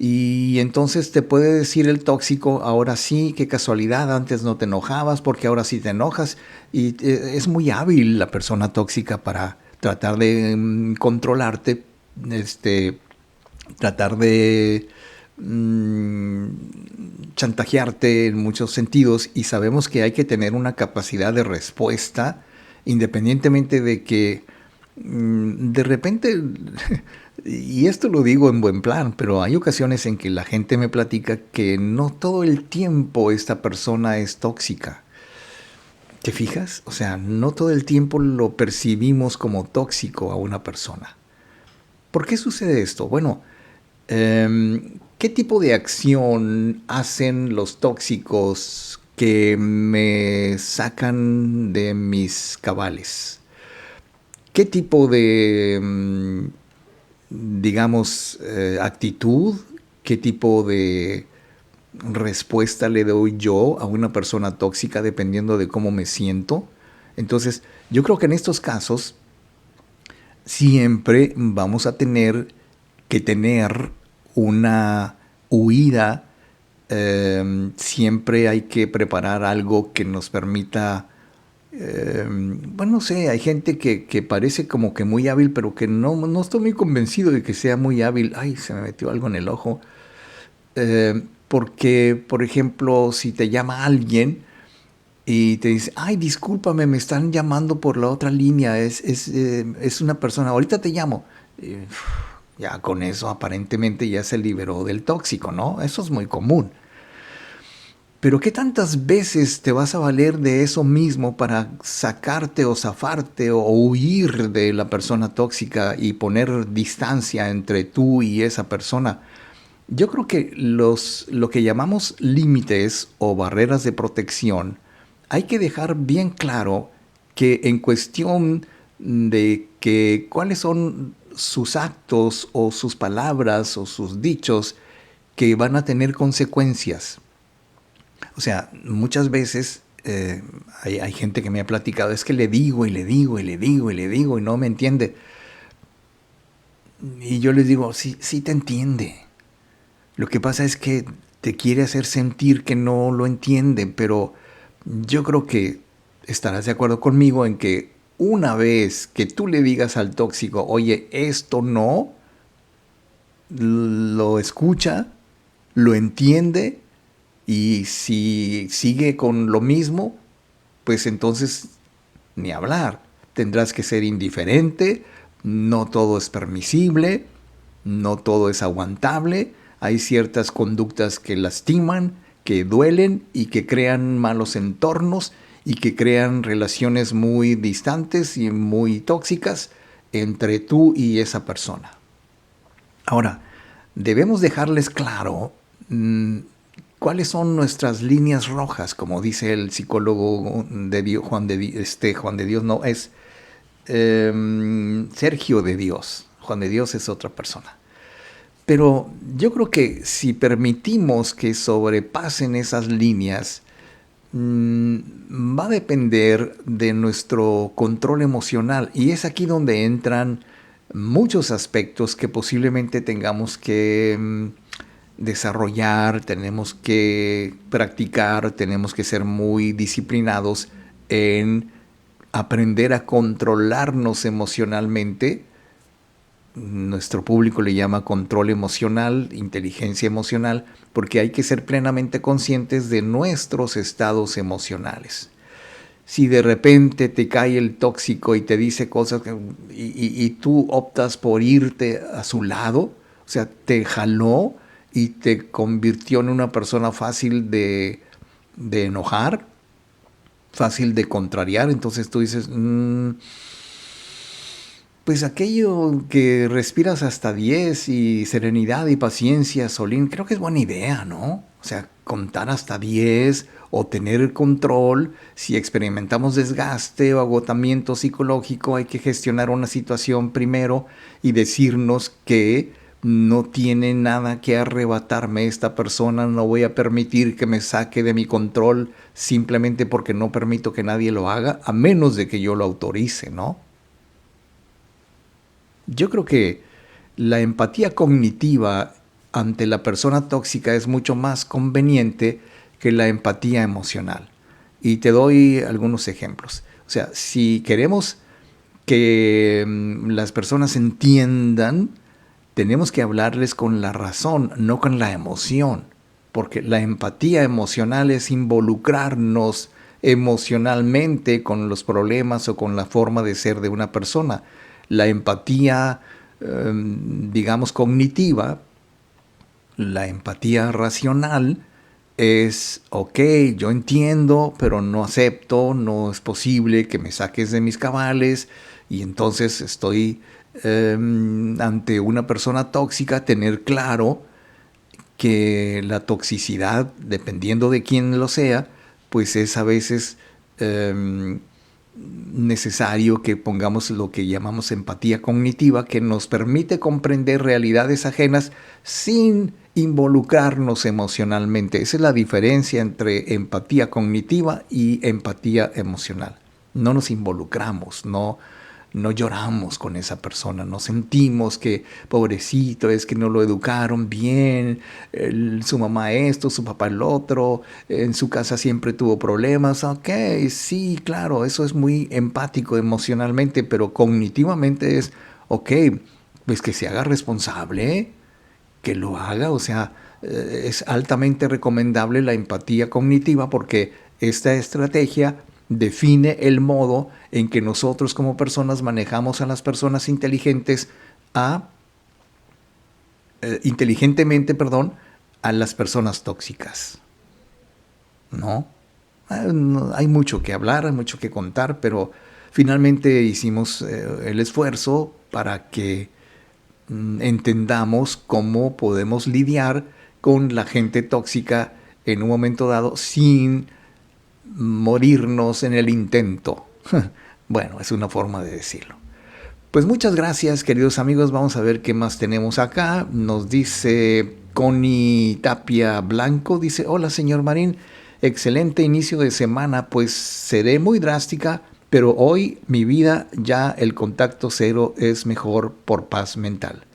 Y entonces te puede decir el tóxico, ahora sí, qué casualidad, antes no te enojabas, porque ahora sí te enojas. Y es muy hábil la persona tóxica para tratar de controlarte, tratar de chantajearte en muchos sentidos, y sabemos que hay que tener una capacidad de respuesta, independientemente de que de repente, y esto lo digo en buen plan, pero hay ocasiones en que la gente me platica que no todo el tiempo esta persona es tóxica. ¿Te fijas? O sea, no todo el tiempo lo percibimos como tóxico a una persona. ¿Por qué sucede esto? Bueno, ¿qué tipo de acción hacen los tóxicos que me sacan de mis cabales? ¿Qué tipo de, digamos, actitud, qué tipo de respuesta le doy yo a una persona tóxica dependiendo de cómo me siento? Entonces, yo creo que en estos casos siempre vamos a tener que tener una huida. Siempre hay que preparar algo que nos permita, bueno, no sé, hay gente que parece como que muy hábil, pero que no estoy muy convencido de que sea muy hábil. Ay, se me metió algo en el ojo. Porque, por ejemplo, si te llama alguien y te dice, ay, discúlpame, me están llamando por la otra línea, es una persona, ahorita te llamo. Ya con eso aparentemente ya se liberó del tóxico, ¿no? Eso es muy común. Pero ¿qué tantas veces te vas a valer de eso mismo para sacarte o zafarte o huir de la persona tóxica y poner distancia entre tú y esa persona? Yo creo que lo que llamamos límites o barreras de protección, hay que dejar bien claro que en cuestión de que cuáles son sus actos o sus palabras o sus dichos que van a tener consecuencias. O sea, muchas veces hay gente que me ha platicado, es que le digo y le digo y le digo y le digo y no me entiende. Y yo les digo, sí te entiende. Lo que pasa es que te quiere hacer sentir que no lo entiende, pero yo creo que estarás de acuerdo conmigo en que una vez que tú le digas al tóxico, oye, esto no, lo escucha, lo entiende, y si sigue con lo mismo, pues entonces ni hablar. Tendrás que ser indiferente, no todo es permisible, no todo es aguantable. Hay ciertas conductas que lastiman, que duelen y que crean malos entornos y que crean relaciones muy distantes y muy tóxicas entre tú y esa persona. Ahora, debemos dejarles claro cuáles son nuestras líneas rojas, como dice el psicólogo de Dios, Sergio de Dios. Juan de Dios es otra persona. Pero yo creo que si permitimos que sobrepasen esas líneas, va a depender de nuestro control emocional. Y es aquí donde entran muchos aspectos que posiblemente tengamos que desarrollar, tenemos que practicar, tenemos que ser muy disciplinados en aprender a controlarnos emocionalmente. Nuestro público le llama control emocional, inteligencia emocional, porque hay que ser plenamente conscientes de nuestros estados emocionales. Si de repente te cae el tóxico y te dice cosas y tú optas por irte a su lado, o sea, te jaló y te convirtió en una persona fácil de enojar, fácil de contrariar, entonces tú dices, pues aquello que respiras hasta 10 y serenidad y paciencia, Solín, creo que es buena idea, ¿no? O sea, contar hasta 10 o tener el control. Si experimentamos desgaste o agotamiento psicológico, hay que gestionar una situación primero y decirnos que no tiene nada que arrebatarme esta persona, no voy a permitir que me saque de mi control simplemente porque no permito que nadie lo haga, a menos de que yo lo autorice, ¿no? Yo creo que la empatía cognitiva ante la persona tóxica es mucho más conveniente que la empatía emocional. Y te doy algunos ejemplos. O sea, si queremos que las personas entiendan, tenemos que hablarles con la razón, no con la emoción. Porque la empatía emocional es involucrarnos emocionalmente con los problemas o con la forma de ser de una persona. La empatía, digamos, cognitiva, la empatía racional es, ok, yo entiendo, pero no acepto, no es posible que me saques de mis cabales, y entonces estoy ante una persona tóxica, tener claro que la toxicidad, dependiendo de quién lo sea, pues es a veces necesario que pongamos lo que llamamos empatía cognitiva, que nos permite comprender realidades ajenas sin involucrarnos emocionalmente. Esa es la diferencia entre empatía cognitiva y empatía emocional. No nos involucramos, no lloramos con esa persona, no sentimos que pobrecito, es que no lo educaron bien, su mamá esto, su papá el otro, en su casa siempre tuvo problemas. Ok, sí, claro, eso es muy empático emocionalmente, pero cognitivamente es, ok, pues que se haga responsable, que lo haga. O sea, es altamente recomendable la empatía cognitiva, porque esta estrategia define el modo en que nosotros como personas manejamos a las personas inteligentemente, a las personas tóxicas. ¿No? Hay mucho que hablar, hay mucho que contar, pero finalmente hicimos el esfuerzo para que entendamos cómo podemos lidiar con la gente tóxica en un momento dado sin morirnos en el intento. Bueno, es una forma de decirlo. Pues muchas gracias, queridos amigos. Vamos a ver qué más tenemos acá. Nos dice Connie Tapia Blanco, dice: hola señor Marín, excelente inicio de semana, pues seré muy drástica, pero hoy mi vida ya el contacto cero es mejor por paz mental.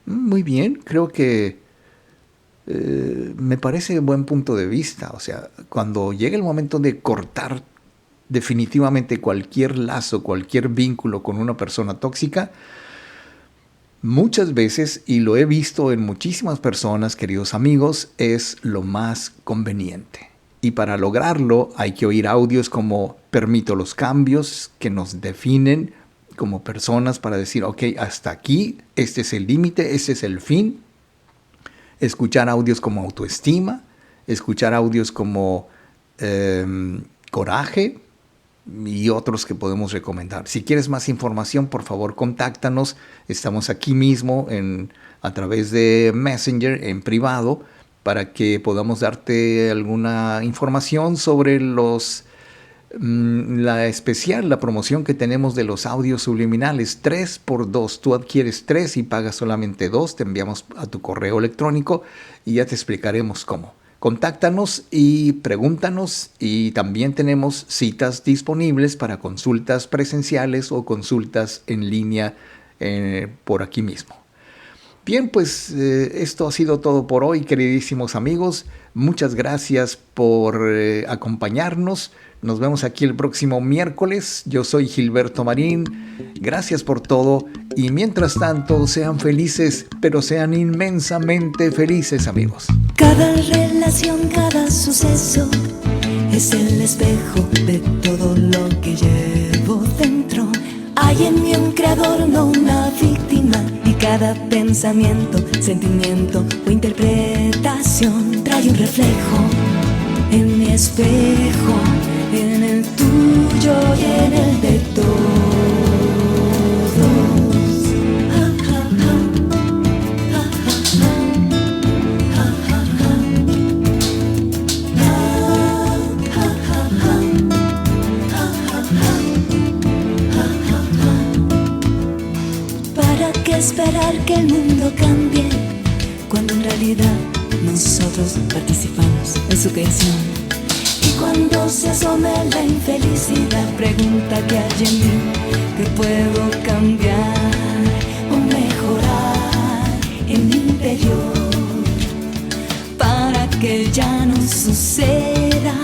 Muy bien, creo que me parece buen punto de vista. O sea, cuando llega el momento de cortar definitivamente cualquier lazo, cualquier vínculo con una persona tóxica, muchas veces, y lo he visto en muchísimas personas, queridos amigos, es lo más conveniente. Y para lograrlo hay que oír audios como "permito los cambios", que nos definen como personas para decir, ok, hasta aquí, este es el límite, este es el fin. Escuchar audios como autoestima, escuchar audios como coraje y otros que podemos recomendar. Si quieres más información, por favor, contáctanos. Estamos aquí mismo a través de Messenger en privado para que podamos darte alguna información sobre la promoción que tenemos de los audios subliminales 3x2. Tú adquieres 3 y pagas solamente 2. Te enviamos a tu correo electrónico y ya te explicaremos cómo. Contáctanos y pregúntanos, y también tenemos citas disponibles para consultas presenciales o consultas en línea por aquí mismo. Bien, pues esto ha sido todo por hoy, queridísimos amigos. Muchas gracias por acompañarnos. Nos vemos aquí el próximo miércoles. Yo soy Gilberto Marín. Gracias por todo. Y mientras tanto, sean felices, pero sean inmensamente felices, amigos. Cada relación, cada suceso es el espejo de todo lo que llevo dentro. Hay en mí un creador, no una víctima. Y cada pensamiento, sentimiento o interpretación trae un reflejo en mi espejo, en el tuyo y en el de todos. ¿Para qué esperar que el mundo cambie cuando en realidad nosotros participamos en su creación? Y cuando se asome la infelicidad, pregunta qué hay en mí que puedo cambiar o mejorar en mi interior, para que ya no suceda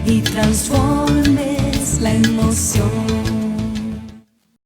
y transformes la emoción.